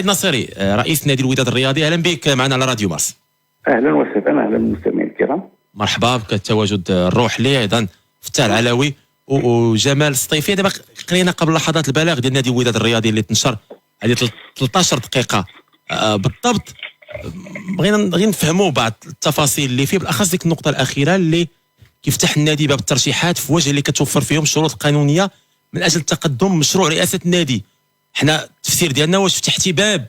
ناصري رئيس نادي الوداد الرياضي، اهلا بك معنا على راديو مارس. اهلا وسهلا، اهلا بالمستمعين الكرام. مرحبا بك. التواجد الروح لي ايضا فتاح العلوي وجمال السطيفي. دابا قرينا قبل لحظات البلاغ ديال نادي الوداد الرياضي اللي تنشر هذه 13 دقيقه بالضبط. بغينا نفهموا بعض التفاصيل اللي فيه، بالاخص ديك النقطه الاخيره اللي كيفتح النادي باب الترشيحات في وجه اللي كتوفر فيهم الشروط القانونيه من اجل تقدم مشروع رئاسه النادي. حنا التفسير ديالنا واش فتحتي باب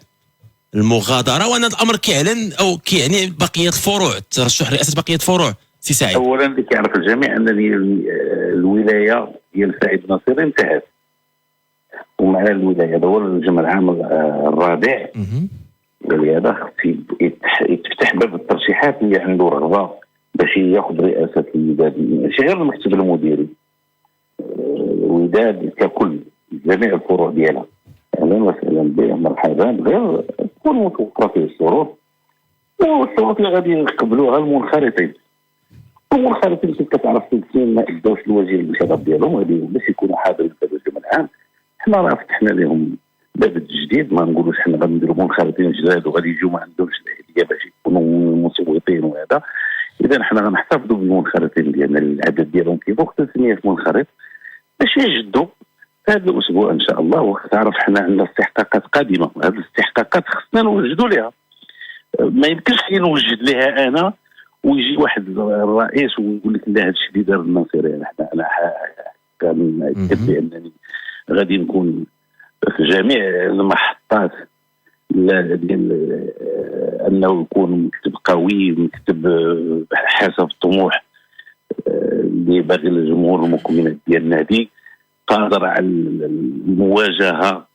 المغادره وانا الامر كيعلن او كيعني بقيه الفروع، ترشح رئاسه بقيه فروع؟ سي سعيد، اولا اللي كيعرف الجميع ان الولايه ديال سعيد ناصري انتهت، ومع الولايه هذا هو الجمع العام الرابع ولهذا خص يتفتح باب الترشيحات اللي عنده رغبه باش ياخذ رئاسه الوداد، ماشي غير المكتب المديري، الوداد ككل جميع الفروع ديالها. اهلا وسهلا به، مرحبا، غير تكون متوفره فيه الشروط، والشروط اللي غادي يقبلوها المنخرطين. المنخرطين كيف كتعرف ما اداوش الواجب الانخراط ديالهم غادي باش يكونوا حاضرين في هذا الجمع العام. حنا راه فتحنا لهم باب التجديد، ما نقولوش حنا غادي نديروا منخرطين جداد وغادي يجيو ما عندهمش الاهليه باش يكونوا مصوتين وهذا. اذا حنا غنحتفظوا بالمنخرطين ديالنا، العدد ديالهم كيفوق 300 منخرط باش يجدوا هذا الاسبوع ان شاء الله. وتعرف حنا عندنا استحقاقات قادمه، هذه الاستحقاقات خصنا نوجدوا لها، ما يمكنش نوجد لها انا ويجي واحد الرئيس ويقول لك لا هذا الشيء اللي دار الناصري. انا كان متاكد بانني غادي نكون في جميع المحطات ديال انه يكون مكتب قوي، مكتب حسب الطموح اللي باغي الجمهور المكونات ديال النادي، قادر على المواجهه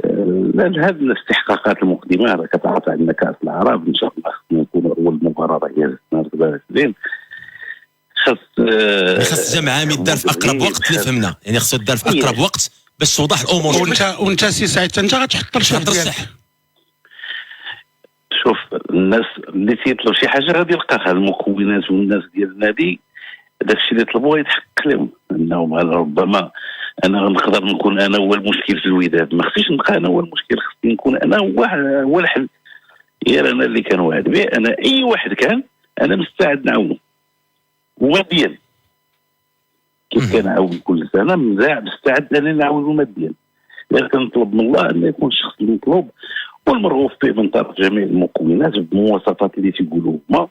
لهذه الاستحقاقات المقدمه. راه كتعرف عندنا كاس العرب ان شاء الله خصنا نكونوا اول مباراه هي نهار 27. خاص جمع عام يدار في اقرب وقت اللي فهمنا، يعني خصو يدار في اقرب وقت باش توضح الامور. وانت سي سعيد انت غتحط ترشح. شوف، الناس اللي تيطلب شي حاجه غادي يلقاها، المكونات والناس ديال النادي داكشي اللي طلبوه يتحقق لهم. انهم ربما انا نقدر نكون انا هو المشكل في الوداد، ما خصنيش نبقى انا هو المشكل، خصني نكون انا هو الحل. يا انا اللي كنوعد به، انا اي واحد كان انا مستعد نعاونه وماديا كيف كنعاون كل سنه، مستعد انني نعاونه ماديا، لكن نطلب من الله ان يكون الشخص المطلوب والمرغوب فيه من طرف جميع المكونات بالمواصفات اللي تيقولوا هما.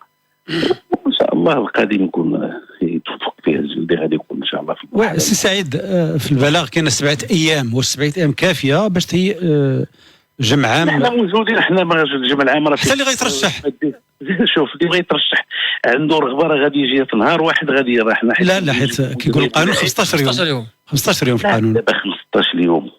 وان شاء الله القادم يكون يتوفق فيه الجلد، غادي يكون ان شاء الله في سي سعيد. في البلاغ كاين 7 ايام، واش 7 ايام كافيه باش جمع عام؟ احنا موجودين، احنا الجمع العام راه حتى اللي غيترشح. شوف اللي بغى يترشح عنده رغبه راه غادي يجي في نهار واحد غادي يراه. حنا لا حيت كيقول القانون 15 يوم 15 يوم في القانون. دابا 15 يوم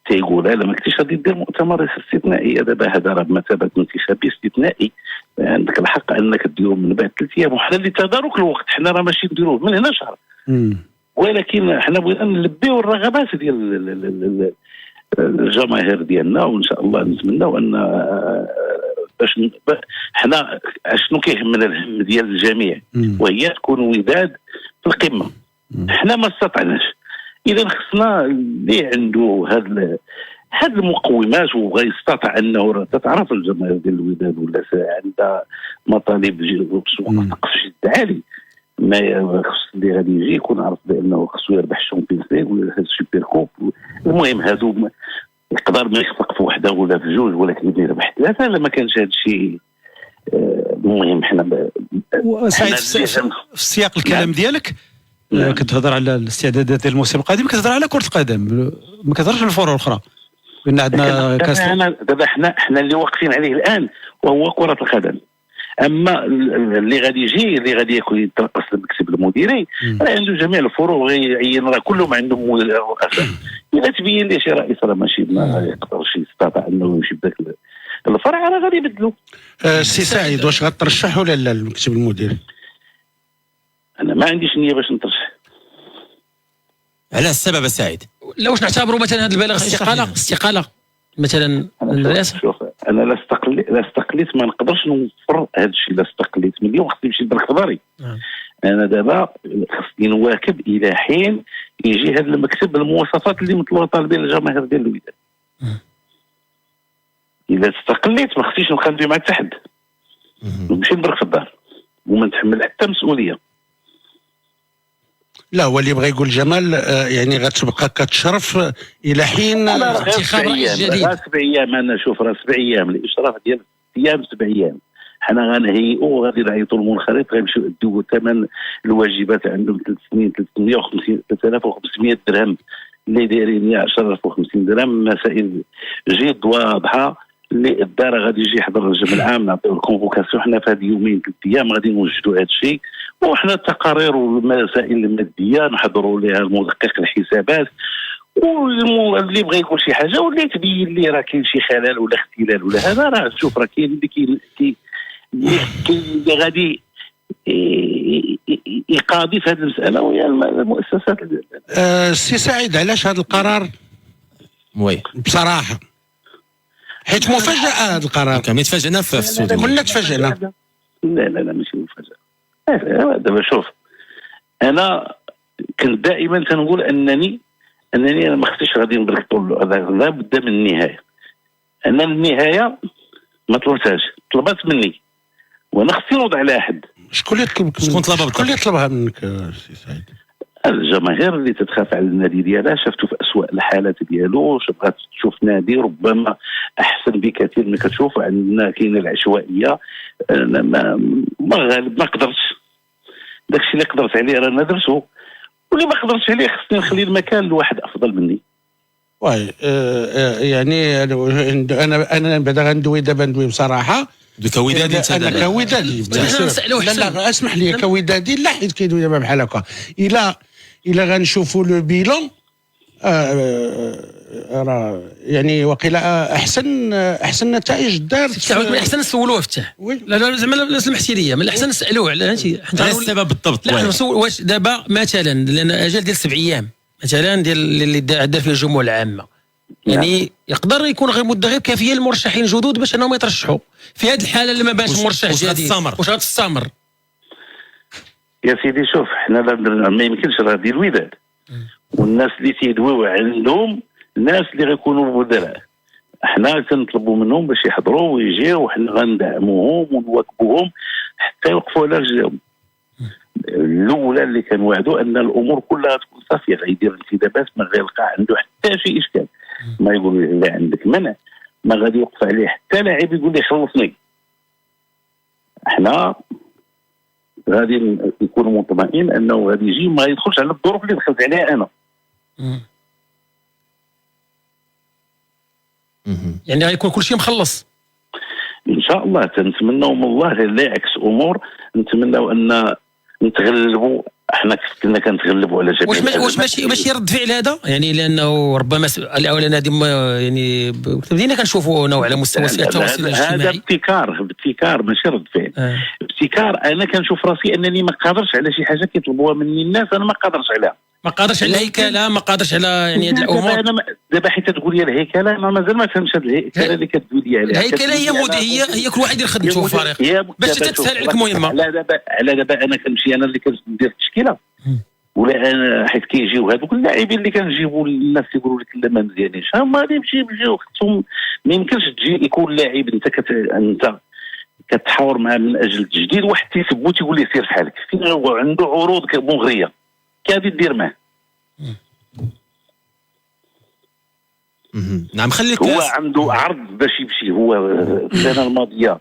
تيقول لا ما كنتيش غادي دير مؤتمر استثنائي، دابا هذا راه بمثابه انتخابي استثنائي، عندك الحق انك ديرو من بعد 3 ايام وحنا لتدارك الوقت. حنا راه ماشي نديروه من هنا شهر، ولكن حنا بغينا نلبيو الرغبات ديال الجماهير ديالنا، وان شاء الله نتمناو ان باش حنا شنو كيهمنا الهم ديال الجميع وهي تكون وداد في القمه. حنا ما استطعناش، اذا خصنا اللي عنده هاد المقومات وبغى يستطيع انه تتعرف الجماهير ديال الوداد ولا عندها مطالب بسوق سقف جد عالي، ما خص اللي غادي يجي يكون عارف بانه خصو يربح الشامبيونز ليغ ولا السوبر كوب. المهم هادو يقدر ما يخفق في وحده ولا في جوج، ولكن يدير ربح 3 لا ما كانش هذا الشيء. المهم حنا سعيد في سياق الكلام ديالك كتهضر على الاستعدادات ديال الموسم القادم، كتهضر على كرة القدم، ما كتهضرش على الفروع الاخرى. قلنا عندنا كاس دابا حنا اللي واقفين عليه الان وهو كرة القدم. اما اللي غادي يجي اللي غادي يترقص المكتب المديري راه عنده جميع الفروع ويعين، راه كلهم عندهم رؤساء. اذا تبين لي شي رئيس راه ماشي ما يقدرش يستطيع انه يمشي بداك الفرع راه غادي يبدلوا. سي سعيد واش غترشح ولا لا المكتب المديري؟ انا ما عنديش نيه باش نترشح. على السبب سعيد؟ لا واش نعتبروا مثلا هذا البلاغ استقاله مثلا الرئاسه؟ شوف انا لا استقليت ما نقدرش نوفر هذا الشيء. لا استقليت من اليوم خصني نمشي لدار خضري. انا دابا خصني نواكب الى حين يجي هذا المكتب بالمواصفات اللي طالبين الجماهير ديال الوداد. الا استقليت ما خصنيش نبقى ندوي مع حتى حد، نمشي نبرك في الدار وما نتحمل حتى مسؤوليه. لا هو اللي بغى يقول جمال يعني غتبقى كتشرف الى حين انتخاب رئيس جديد. 7 ايام انا شوف راه 7 ايام الاشراف ديال 6 ايام 7 ايام حنا غنهيئوا غادي نعيطوا المنخرط غيمشيو يدوا ثمن الواجبات عندهم 3 سنين 3500 درهم اللي دايرين 10050 درهم، مسائل جد واضحه اللي الدار غادي يجي يحضر الجمع العام نعطيو الكونفوكاسيون. حنا في هاد يومين 3 ايام غادي نوجدوا هذا الشيء، وحنا التقارير والمسائل الماديه نحضروا لها المدقق الحسابات، واللي بغى يقول شي حاجه واللي تبين لي راه كاين شي خلل ولا اختلال ولا هذا راه شوف راه كاين اللي غادي يقاضي في هذه المساله وهي المؤسسات. سي سعيد علاش هذا القرار وي بصراحه حيت مفاجاه هذا القرار كاملين تفاجئنا في السودان كلنا تفاجئنا. لا ماشي مفاجاه. دابا شوف انا كنت دائما تنقول انني انا ما خصنيش غادي نبرك هذا لا بد من النهايه. انا النهايه ما طلبتهاش، طلبت مني وانا خصني نوضع عليها حد. شكون اللي طلبك؟ شكون اللي طلبها منك سي سعيد؟ الجماهير اللي تتخاف على النادي ديالها، شفتو في اسوأ الحالات ديالو، بغات تشوف نادي ربما احسن بكثير من كتشوف. عندنا كاينه العشوائيه، ما قدرتش داكشي اللي قدرت عليه رانا درتو، واللي ما قدرتش عليه خصني نخلي المكان لواحد افضل مني. واي يعني انا بعدا غندوي دابا ندوي بصراحه كودادي انت انا كودادي لا اسمح لي كودادي لا حيت كيدوي دابا بحال هكا. الا غنشوفوا لو بيلون راه يعني وقيلا احسن نتائج دارت. من الاحسن نسولوه فتح لا زعما لازم احتياليه من الاحسن نسالوه على هادشي على السبب بالضبط. لا نسول واش دابا مثلا لان اجل ديال 7 ايام مثلا ديال اللي دار فيه الجمهور العامه يعني يقدر يكون غير مده غير كافيه للمرشحين الجدد باش انهم يترشحوا. في هذه الحاله اللي ما باش مرشح جديد واش غتستمر؟ يا سيدي شوف حنا ما يمكنش راه ديال الوداد والناس اللي تيدويو عندهم ناس اللي غيكونوا بدراء، احنا كنطلبوا منهم باش يحضروا ويجيو وحنا غندعموهم ونواكبوهم حتى يوقفوا على رجلهم. الاولى اللي كنوعدوا ان الامور كلها تكون صافيه، غيدير الانتدابات ما غيلقى عنده حتى شي اشكال، ما يقول لا عندك منع، ما غادي يوقف عليه حتى لاعب يقول لي خلصني. احنا غادي يكون مطمئن انه غادي يجي ما يدخلش على الظروف اللي دخلت عليها انا. يعني غيكون كل شيء مخلص ان شاء الله. تنتمنوا من الله لا يعكس امور، نتمنوا ان نتغلبوا. احنا كنا كنتغلبوا على جميع واش ماشي رد فعل هذا يعني لانه ربما الاولى نادي يعني بدينا كنشوفوا نوع على مستوى التواصل الاجتماعي. هذا ابتكار ماشي رد فعل. ابتكار. انا كنشوف راسي انني ما قادرش على شي حاجه كيطلبوها مني الناس، انا ما قادرش عليها. ما قادرش على الهيكله، ما قادرش على يعني هذه الامور. دابا حيت تقول لي الهيكله انا مازال ما فهمتش هذه الهيكله اللي كتقول لي عليها. الهيكله هي كل واحد يدير خدمته في الفريق باش تتسهل عليك مهمه. على دابا انا كنمشي انا اللي كندير التشكيله ولا انا حيت كيجيو هذوك اللاعبين اللي كنجيبوا الناس يقولوا لك لا ما مزيانينش، هما اللي يمشيو خصهم. ما يمكنش تجي يكون لاعب انت كتحاور معاه من اجل التجديد واحد تيسبو تيقول لي سير في حالك، فين هو عنده عروض مغريه كادي دير معاه. نعم خليك هو عنده عرض باش يمشي. هو السنه الماضيه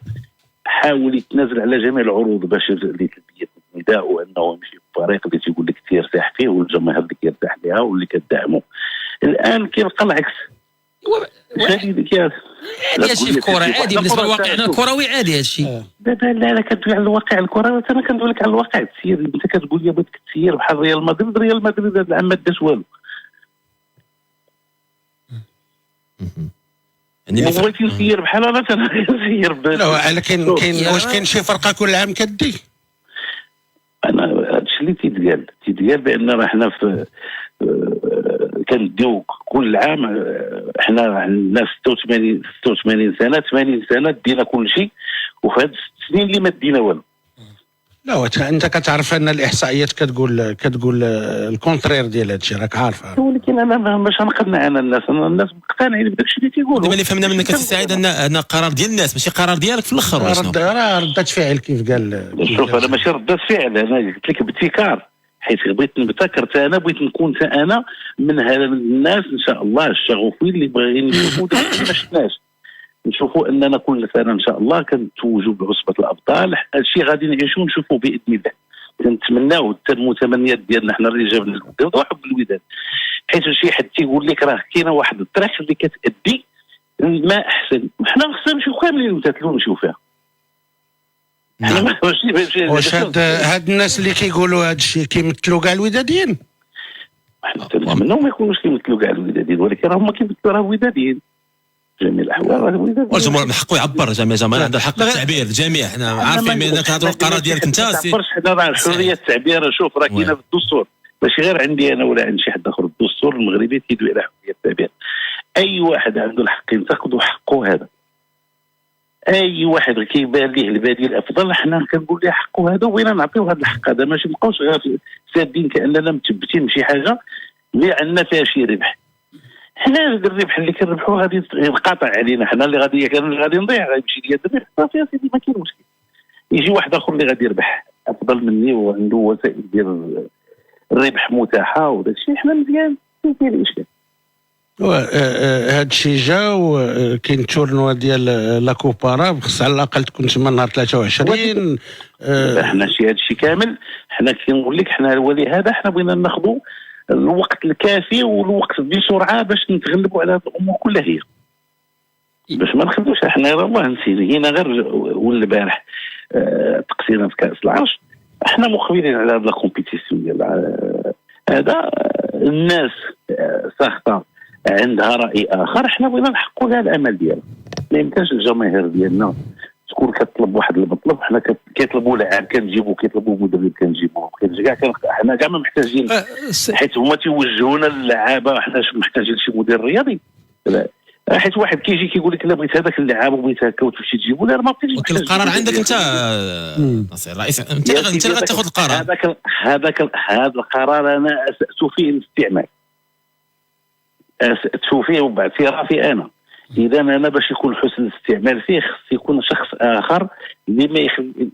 حاول يتنازل على جميع العروض باش اللي تلبيه نداء انه يمشي في فريق اللي تيقول لك تيرتاح فيه والجماهير اللي كيرتاح لها واللي كتدعمه. الان كيبقى العكس. هذا الشيء في الكره عادي بالنسبه لواقعنا الكروي عادي هذا الشيء. دابا لا كتدوي على الواقع الكروي، انا كندوي لك على الواقع التسيير. انت كتقول لي بغيتك تسير بحال ريال مدريد هذا العام ما داش والو. يعني بغيتي نسير بحال انا تنسير لا ولكن واش كاين شي فرقه كل عام كدي؟ انا هادشي اللي تيتقال بان راه حنا في كنديو كل عام. حنا عندنا 86 سنه 80 سنه دينا كل شيء، وفي هاد 6 سنين اللي ما دينا والو. لا انت كتعرف ان الاحصائيات كتقول الكونترير ديال هذا الشيء، راك عارفه. ولكن انا باش نقنع انا الناس مقتنعين بداك الشيء اللي تيقولوا. دابا اللي فهمنا منك السي سعيد ان قرار ديال الناس ماشي قرار ديالك في الاخر. راه ردة فعل كيف قال. شوف انا ماشي ردة فعل، انا قلت لك ابتكار، حيت بغيت نبتكر انا، بغيت نكون انا من هاد الناس ان شاء الله الشغوفين اللي باغيين يشوفوا داك الشيء ما شفناش، نشوفوا اننا كل سنه ان شاء الله كنتوجوا بعصبه الابطال. هادشي غادي نعيشوا نشوفوا باذن الله. كنتمناو حتى المتمنيات ديالنا حنا الرجال من الوداد وحب الوداد، حيت شي حد تيقول لك راه كاينه واحد الطريق اللي كتادي ما احسن، حنا خصنا نمشيو كاملين نتاتلو نمشيو فيها. واش هاد الناس اللي كيقولوا هاد الشيء كيمثلوا كاع الوداديين؟ حنا كنتمناو ما يكونوش كيمثلوا كاع الوداديين، ولكن راهم كيمثلوا راه وداديين جميع الاحوال. راه الوداد والجمهور من حقه يعبر، جميع عنده الحق التعبير، الجميع حنا عارفين من كنهضروا القرار ديالك انت. ما تعبرش حنا راه حريه التعبير، شوف راه كاينه في الدستور، ماشي غير عندي انا ولا عند شي حد اخر، الدستور المغربي كيدوي على حريه التعبير. اي واحد عنده الحق ينتقد حقه هذا، اي واحد كيبان ليه البديل الافضل حنا كنقول ليه حقه هذا، وبغينا نعطيو هذا الحق هذا، ماشي نبقاوش غير سادين كاننا مثبتين بشي حاجه اللي عندنا فيها شي ربح. حنا الربح اللي كنربحوه غادي ينقطع علينا، حنا اللي غادي نضيع، غيمشي ليا الربح صافي يا سيدي ما كاين مشكل. يجي واحد اخر اللي غادي يربح افضل مني وعنده وسائل ديال الربح متاحه وداك الشيء، حنا مزيان ما كاين الاشكال. هذا الشيء جا وكاين تورنوا ديال لا كوبارا، خص على الاقل تكون تما نهار 23. حنا هذا الشيء كامل حنا كنقول لك، حنا ولهذا حنا بغينا ناخذوا الوقت الكافي والوقت بسرعه باش نتغلبوا على هذه الامور كلها، هي باش ما نخدوش. حنا والله نسينا غير والبارح تقسينا في كاس العرش، حنا مقبلين على هذه الكومبيتيسيون ديال هذا. الناس ساخطه عندها راي اخر، حنا بغينا نحققوا لها الامل ديالها. ما يمكنش الجماهير ديالنا تكون كتطلب واحد المطلب، حنا كيطلبوا لاعب كنجيبوا، كيطلبوا مدرب كنجيبوا، حنا كاع ما محتاجين، حيت هما تيوجهونا للعابه، حنا محتاجين شي مدير رياضي. حيت واحد كيجي كيقول لك لا بغيت هذاك اللعاب وبغيت هكا وتمشي تجيبو، لا ما بقيتيش. ولكن القرار عندك انت ناصر الرئيس، انت اللي غتاخذ القرار. هذا القرار انا اسأت فيه الاستعمال، اسأت فيه وباعترافي انا. اذا انا باش يكون حسن الاستعمال فيه خص يكون شخص اخر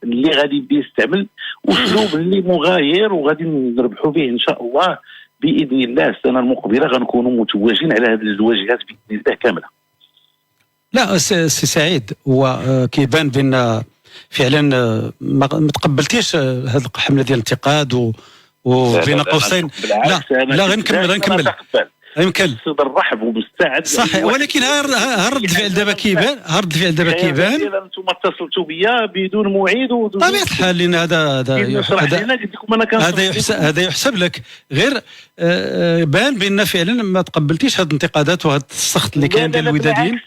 اللي غادي يستعمل اسلوب اللي مغاير، وغادي نربحوا به ان شاء الله باذن الله. السنه المقبله غنكونوا متواجدين على هذه الواجهات باذن الله كامله. لا سي سعيد، هو كيبان بان فعلا ما تقبلتيش هذه الحمله ديال الانتقاد وبين قوسين. لا غنكمل يمكن صدر رحب ومستعد صح، ولكن هرد الفعل دابا كيبان، انتم اتصلتوا بيا بدون موعد طبيعة الحال، لان هذا يحسب لك. غير بان بان فعلا ما تقبلتيش هذه الانتقادات وهذا السخط اللي كان ديال الوداديين.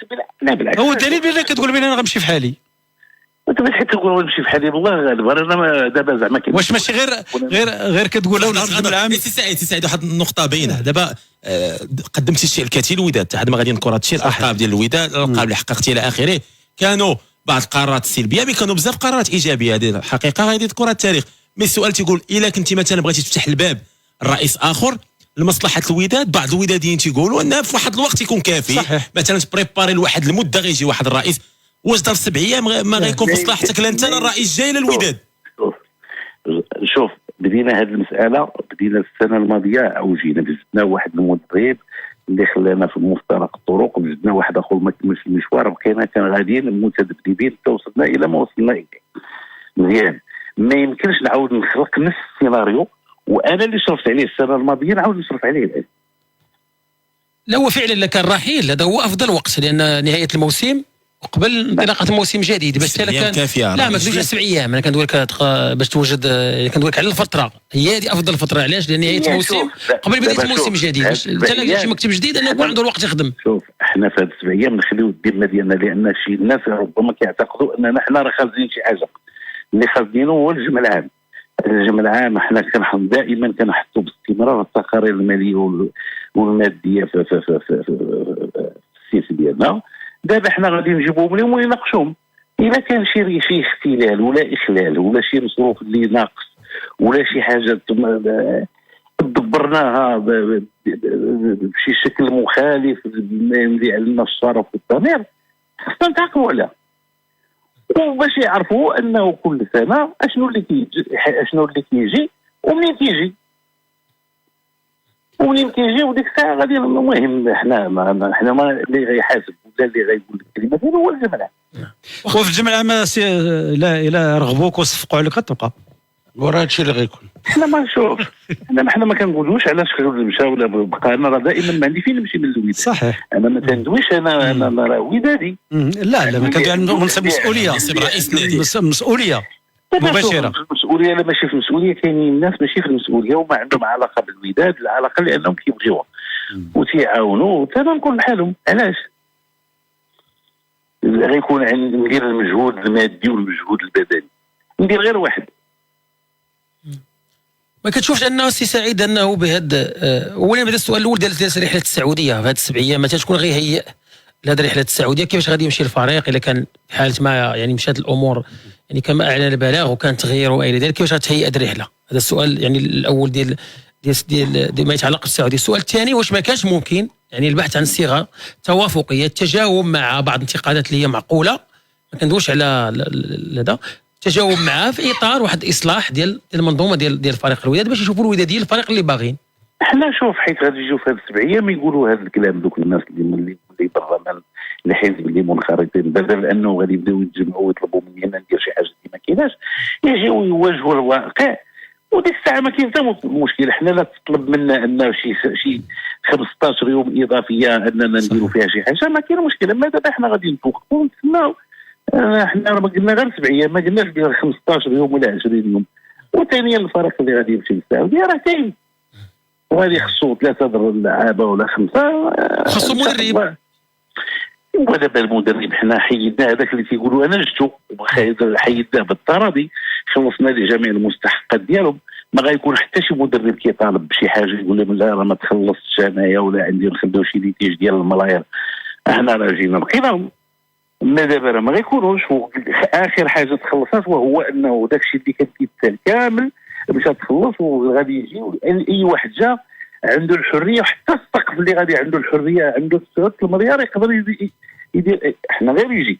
لا بالعكس، هو الدليل بانك كتقول بان انا غنمشي في حالي. انت باش حتى تقول نمشي في حالي بالله غالب. انا دابا زعما واش ماشي غير كتقولها ونهار العام. سي سعيد واحد النقطه باينه دابا، قدمتي الشيء الكثير الوداد، حتى ما غادي نذكر هذا الشيء، الالقاب ديال الوداد، الالقاب اللي حققتي الى اخره، كانوا بعض القرارات السلبيه، كانوا بزاف قرارات ايجابيه. هذه الحقيقه غادي يذكرها التاريخ. مي السؤال تيقول الا كنتي مثلا بغيتي تفتح الباب الرئيس اخر لمصلحه الوداد، بعض الوداديين تيقولوا انه في واحد الوقت يكون كافي. صحيح. مثلا تبريباري لواحد المده غيجي واحد الرئيس، واش ظرف 7 ايام ما غيكون في مصلحتك لا انت لا الرئيس جاي للوداد؟ شوف بدينا هذه المساله، بدينا السنه الماضيه عوجينا، بزدنا واحد المدرب اللي خلانا في مفترق الطرق، بزدنا واحد اخر ما كملش المشوار، بقينا غاديين متذبذبين حتى وصلنا الى ما وصلنا اليه. مزيان، ما يمكنش نعاود نخلق نفس السيناريو، وانا اللي شرفت عليه السنه الماضيه نعاود نشرف عليه الان. لا هو فعلا كان رحيل، هذا هو افضل وقت، لان نهايه الموسم قبل انطلاقه الموسم الجديد باش كان لا ما كدوش 7 ايام. انا كندوي لك باش توجد، كندوي لك على الفتره، هي هذه افضل فتره. علاش؟ لان نهايه الموسم قبل بدايه الموسم الجديد، باش انت لا شي مكتب جديد انه يكون عنده الوقت يخدم. شوف احنا في هذه 7 ايام نخليو الديرنا ديالنا، لان شي الناس ربما كيعتقدوا اننا حنا راه خازنين شي حاجه. اللي خازنينه هو الجمع العام. الجمع العام حنا دائما كنحطوا باستمرار التقارير الماليه والماديه في السيف ديالنا. دابا حنا غادي نجيبوهم اليوم ونناقشوهم. اذا كان شي اختلال ولا اخلال ولا شي مصروف اللي ناقص ولا شي حاجه دبرناها بشي شكل مخالف ما يملي علينا الشرف والضمير، خصنا نتعاقبوا عليها وباش يعرفوا انه كل سنه اشنو اللي كيجي ومنين كيجي وديك الساعه غادي. المهم حنا ما اللي غيحاسب ولا اللي غيقول الكلمه ديالو هو الجمع العام. وفي الجمع العام لا رغبوك وصفقوا عليك غتبقى، وراه هادشي اللي غيكون. حنا ما نشوف حنا ما كنقولوش علاش مشى ولا بقى. انا راه دائما ما عندي فين نمشي من الوداد. صحيح. انا ما كندويش، انا راه ودادي. لا ما كندوي على منصب مسؤوليه، رئيس نادي مسؤوليه مباشره. المسؤوليه لا ماشي في المسؤوليه، كاينين الناس ماشي في المسؤوليه وما عندهم علاقه بالوداد، العلاقه لانهم كيبغيوها وتيعاونوا تنكون بحالهم. علاش غيكون ندير المجهود المادي والمجهود البدني؟ ندير غير واحد. ما كتشوفش انه سي سعيد انه بهذا اولا بدا السؤال الاول ديال رحله السعوديه في هذه ال7 ايام متى تكون غيهيئ لهذه الرحله السعوديه؟ كيفاش غادي يمشي الفريق الا كان في حاله ما يعني مشات الامور يعني كما اعلن البلاغ وكان تغيير والى ذلك، كيفاش غتهيئ هذه الرحله؟ هذا السؤال يعني الاول ديال ما يتعلق بالسعوديه. السؤال الثاني، واش ما كانش ممكن يعني البحث عن صيغه توافقيه التجاوب مع بعض الانتقادات اللي هي معقوله، ما كندويش على هذا تجاوب معاه في اطار واحد اصلاح ديال المنظومه ديال فريق الوداد باش يشوفوا الوداديين الفريق اللي باغيين. احنا شوف حيت غادي يجيو في هاد 7 ايام يقولوا هذا الكلام دوك الناس اللي برلمان الحزب اللي منخرطين، بدل انه غادي يبداو يتجمعوا ويطلبوا مني انا ندير شي حاجه اللي ما كايناش، يجيو يواجهوا الواقع وديك الساعه ما كاين حتى مشكل. احنا لا تطلب منا انه شي 15 يوم اضافيه اننا نديروا فيها شي حاجه، ما كاين مشكل. اما دابا احنا غادي نتوقفوا ونتسناو. احنا ما قلنا غير 7 ايام، ما قلناش ديال 15 يوم ولا 20 يوم. وثانيا الفريق اللي غادي يمشي للسعوديه راه كاين وغادي خصو 3 لعابه ولا 5. خصو مدرب. ودابا المدرب حنا حيدنا هذاك اللي تيقولوا انا جبتو، حيدناه بالتراضي، خلصنا لجميع المستحقات ديالهم. ما غيكون حتى شي مدرب كيطالب بشي حاجه يقول لهم لا راه ما تخلصتش انايا ولا عندي نخدو شي نتيج ديال الملايير. احنا راه جينا لقيناهم. ما دابا راه ما غيكونوش. اخر حاجه تخلصات وهو انه داكشي اللي كان كيتسال كامل مشى تخلص وغادي يجي اي واحد جا عنده الحريه، وحتى السقف اللي غادي عنده الحريه عنده 9 المليار يقدر يدير. احنا غير يجي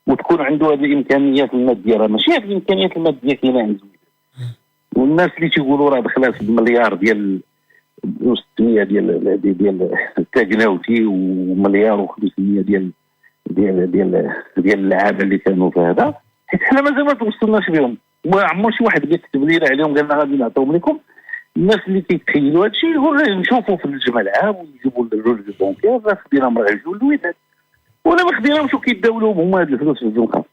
وتكون عنده هذه الامكانيات الماديه. راه ماشي هذه الامكانيات الماديه كاينه عند الوداد. والناس اللي تيقولوا راه دخلات بمليار ديال 600 ديال التاكناوتي ومليار و500 ديال اللعابه اللي كانوا في هذا، حيت حنا مازال ما توصلناش بهم. وعمر شي واحد كيكتب لينا عليهم قال لنا غادي نعطيهم لكم. الناس اللي كيتخيلوا هذا الشيء يقولوا نشوفوا في الجمع العام ويجيبوا الرول البنكير راه خديناهم راه يجيو للوداد، ولا ما خديناهمش وكيداو لهم هما هاد الفلوس في الزنقه.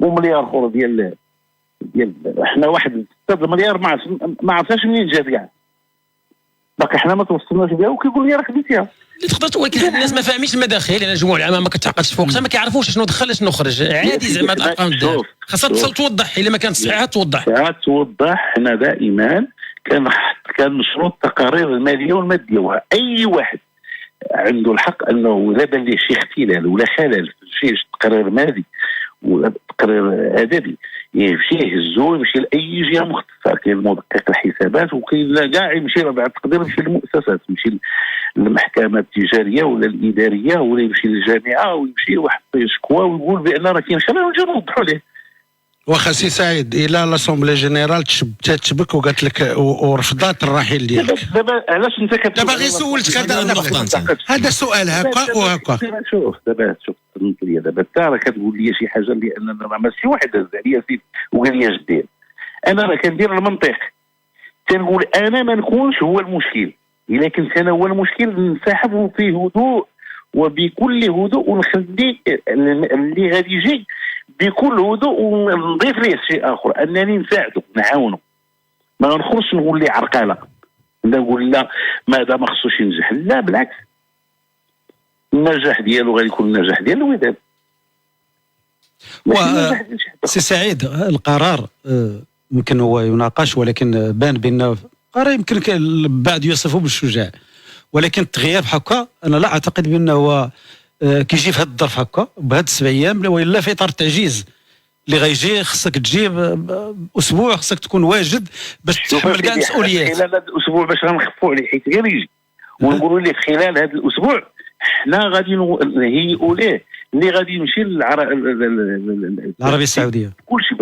ومليار اخر ديال حنا واحد 6 مليار ما عرفناش منين جات كاع، باقي حنا ما توصلناش بها. وكيقول لي راه خديتيها تقدر. ولكن الناس ما فاهمينش المداخيل، لان الجمهور العام ما كتعقدش فوقها، ما كيعرفوش شنو دخل شنو خرج. عادي زعما هاد الارقام خاصها توضح، الا ما كانت صحيحه توضح. حنا دائما كان مشروط التقارير الماليه والماديه، واي واحد عنده الحق انه اذا بان ليه شي اختلال ولا خلل في شي تقرير مالي ولا تقرير ادبي يمشي يهزو يمشي لاي جهه مختصه. كاين مدقق الحسابات وكاين كاع يمشي بعد التقدير يمشي للمؤسسات، يمشي للمحكمه التجاريه ولا الاداريه ولا يمشي للجامعه ويمشي واحد شكوى ويقول بان راه كاين خلل ونجيو نوضحوا ليه. واخا سي سعيد الى لاسومبلي جينيرال تشبك وقالت لك ورفضات الرحيل ديالك. دابا علاش انت دابا غير سولتك هذا سؤال هكا وهكا. شوف دابا دابا انت راه كتقول لي شي حاجه اللي اننا راه ماشي واحد هز عليا سيف وقال لي اش دير. انا راه كندير المنطق، تنقول انا ما نكونش هو المشكل. الا كنت انا هو المشكل ننسحب في هدوء وبكل هدوء ونخلي اللي غادي يجي بكل هدوء ونضيف ليه شيء اخر انني نساعده نعاونه. ما نخرجش نقول ليه عرقله نقول لا ماذا ما خصوش ينجح. لا بالعكس، النجاح ديالو غادي يكون النجاح ديال الوداد. سي سعيد القرار يمكن هو يناقش، ولكن بان بان قرار يمكن البعض يصفه بالشجاع، ولكن التغيير هكا انا لا اعتقد بانه هو كيجي في هذا الظرف هكا بهاد 7 ايام والا في اطار التعجيز اللي غيجي خصك تجيب اسبوع، خصك تكون واجد باش تحمل كاع المسؤوليات. خلال هذا الاسبوع باش غنخفوا عليه حيت غير يجي ونقولوا ليه خلال هذا الاسبوع حنا غادي نهيئوا ليه اللي غادي يمشي العربيه السعوديه. كلشي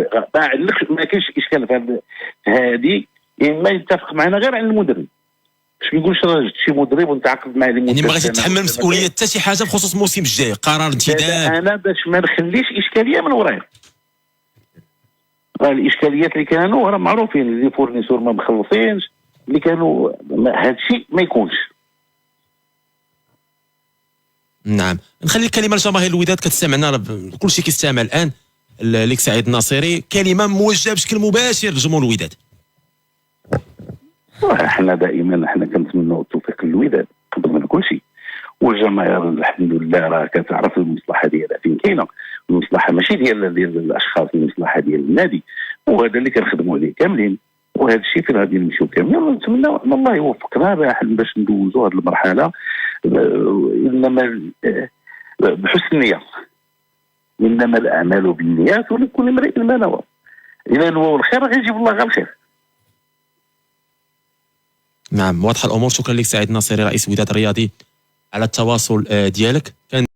ما كاينش اشكال في هذه، اما يتفق معنا غير على المدرب باش ما يقولش راه شي مدرب ونتعاقد مع اللي يعني ما بغيتش تحمل مسؤوليه حتى شي حاجه بخصوص الموسم الجاي، قرار انتداب. انا باش ما نخليش اشكاليه من ورايا. الاشكاليات اللي كانوا راه معروفين، اللي فورنيسور ما مخلصينش اللي كانوا، هذا الشيء ما يكونش. نعم، نخلي الكلمه لجماهير الوداد كتستمعنا، كلشي كيستمع الان. ليك سعيد الناصري، كلمه موجهه بشكل مباشر لجمهور الوداد. احنا دائما كنتمنوا التوفيق للوداد قبل من كل شيء، والجماهير الحمد لله راه كتعرف المصلحه ديالها فين كاينه، المصلحه ماشي ديال الاشخاص، المصلحه ديال النادي، وهذا اللي كنخدموا عليه كاملين، وهذا الشيء فين غادي نمشيو كاملين. ونتمنى ان الله يوفقنا باش ندوزوا هذه المرحله، انما بحسن النيه، انما الاعمال بالنيات ولكل امرئ ما نوى. اذا نوى الخير غيجيب الله غير الخير. نعم، واضحه الامور. شكرا لك سعيد الناصري رئيس وداد الرياضي على التواصل ديالك. كان